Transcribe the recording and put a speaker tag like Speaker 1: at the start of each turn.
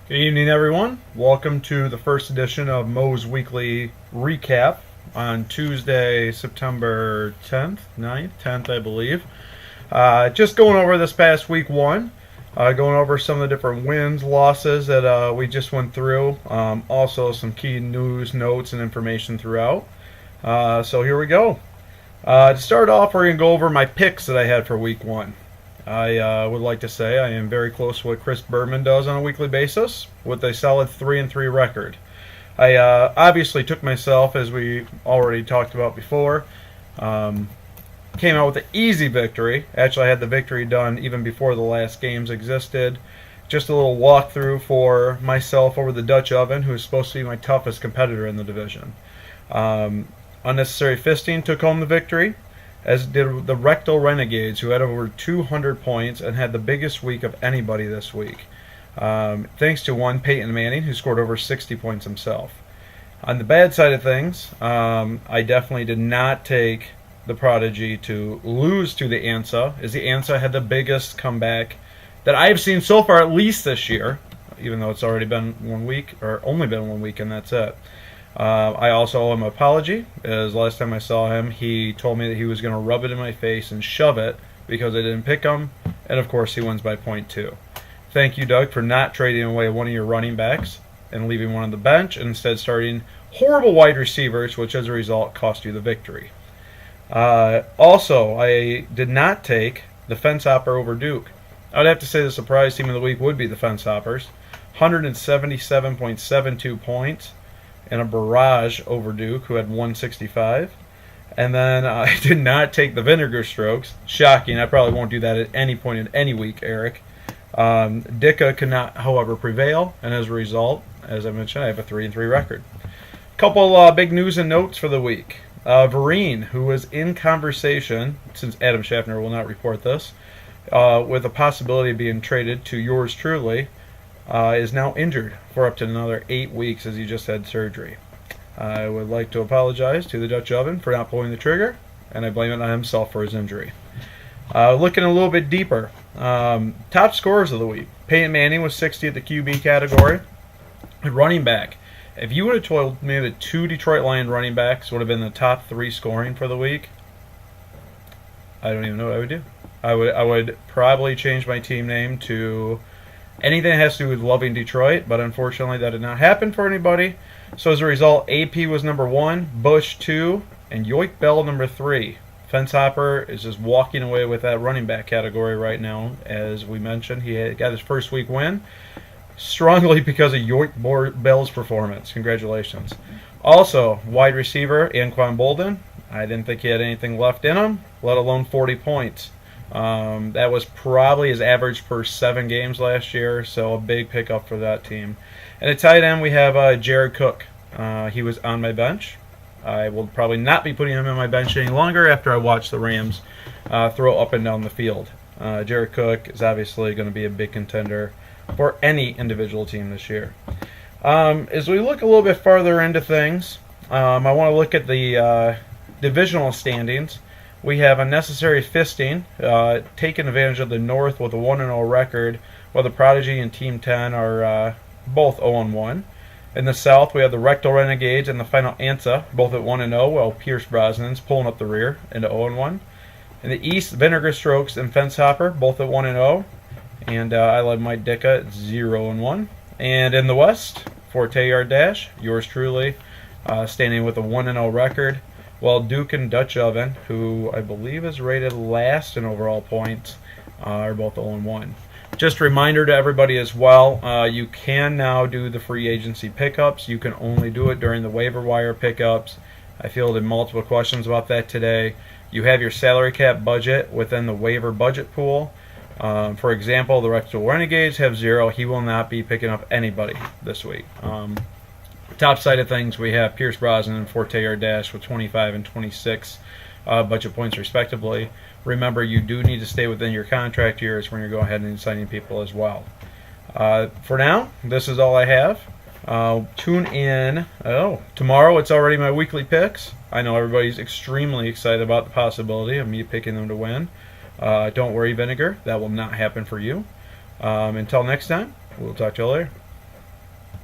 Speaker 1: Good evening, everyone. Welcome to the first edition of Mo's Weekly Recap on Tuesday, September 10th, 9th, 10th, I believe. Just going over this past week one, going over some of the different wins, losses that we just went through. Also, some key news, notes, and information throughout. So here we go. To start off, we're going to go over my picks that I had for week one. I would like to say I am very close to what Chris Berman does on a weekly basis with a solid 3-3 record. I obviously took myself, as we already talked about before, came out with an easy victory. Actually, I had the victory done even before the last games existed. Just a little walkthrough for myself over the Dutch Oven, who is supposed to be my toughest competitor in the division. Unnecessary Fisting took home the victory, as did the Rectal Renegades, who had over 200 points and had the biggest week of anybody this week. Thanks to one Peyton Manning, who scored over 60 points himself. On the bad side of things, I definitely did not take the Prodigy to lose to the ANSA, as the ANSA had the biggest comeback that I've seen so far, at least this year, even though it's already been 1 week, or only been 1 week, and that's it. I also owe him an apology, as last time I saw him, he told me that he was going to rub it in my face and shove it because I didn't pick him, and of course he wins by 0.2. Thank you, Doug, for not trading away one of your running backs and leaving one on the bench, and instead starting horrible wide receivers, which as a result cost you the victory. Also, I did not take the Fence Hopper over Duke. I would have to say the surprise team of the week would be the Fence Hoppers. 177.72 points. And a barrage over Duke, who had 165. And then I did not take the Vinegar Strokes. Shocking. I probably won't do that at any point in any week, Eric. Dicka could not, however, prevail. And as a result, as I mentioned, I have a 3-3 record. Couple big news and notes for the week. Vereen, who was in conversation, since Adam Schaffner will not report this, with a possibility of being traded to yours truly, is now injured for up to another 8 weeks as he just had surgery. I would like to apologize to the Dutch Oven for not pulling the trigger, and I blame it on himself for his injury. Looking a little bit deeper, top scorers of the week. Peyton Manning was 60 at the QB category. Running back. If you would have told me that 2 Detroit Lions running backs would have been the top 3 scoring for the week, I don't even know what I would do. I would probably change my team name to anything that has to do with loving Detroit, but unfortunately that did not happen for anybody. So as a result, AP was number 1, Bush 2, and Yoik Bell number 3. Fence Hopper is just walking away with that running back category right now. As we mentioned, he got his first week win, strongly because of Yoik Bell's performance. Congratulations. Also, wide receiver, Anquan Bolden. I didn't think he had anything left in him, let alone 40 points. That was probably his average per 7 games last year, so a big pickup for that team. And at tight end, we have Jared Cook. He was on my bench. I will probably not be putting him on my bench any longer after I watch the Rams throw up and down the field. Jared Cook is obviously going to be a big contender for any individual team this year. As we look a little bit farther into things, I want to look at the divisional standings. We have Unnecessary Fisting, taking advantage of the North with a 1-0 record, while the Prodigy and Team 10 are both 0-1. In the South, we have the Rectal Renegades and the Final ANSA, both at 1-0, while Pierce Brosnan's pulling up the rear into 0-1. In the East, Vinegar Strokes and Fence Hopper, both at 1-0, and I led Mike Dicka at 0-1. And in the West, Forte Yard Dash, yours truly, standing with a 1-0 record, while Duke and Dutch Oven, who I believe is rated last in overall points, are both 0-1. Just a reminder to everybody as well, you can now do the free agency pickups. You can only do it during the waiver wire pickups. I fielded multiple questions about that today. You have your salary cap budget within the waiver budget pool. For example, the Rectal Renegades have 0. He will not be picking up anybody this week. Top side of things, we have Pierce Brosnan and Forte Yard Dash with 25 and 26 budget points respectively. Remember, you do need to stay within your contract years when you're going ahead and signing people as well. For now, this is all I have. Tune in. Tomorrow it's already my weekly picks. I know everybody's extremely excited about the possibility of me picking them to win. Don't worry, Vinegar. That will not happen for you. Until next time, we'll talk to you later.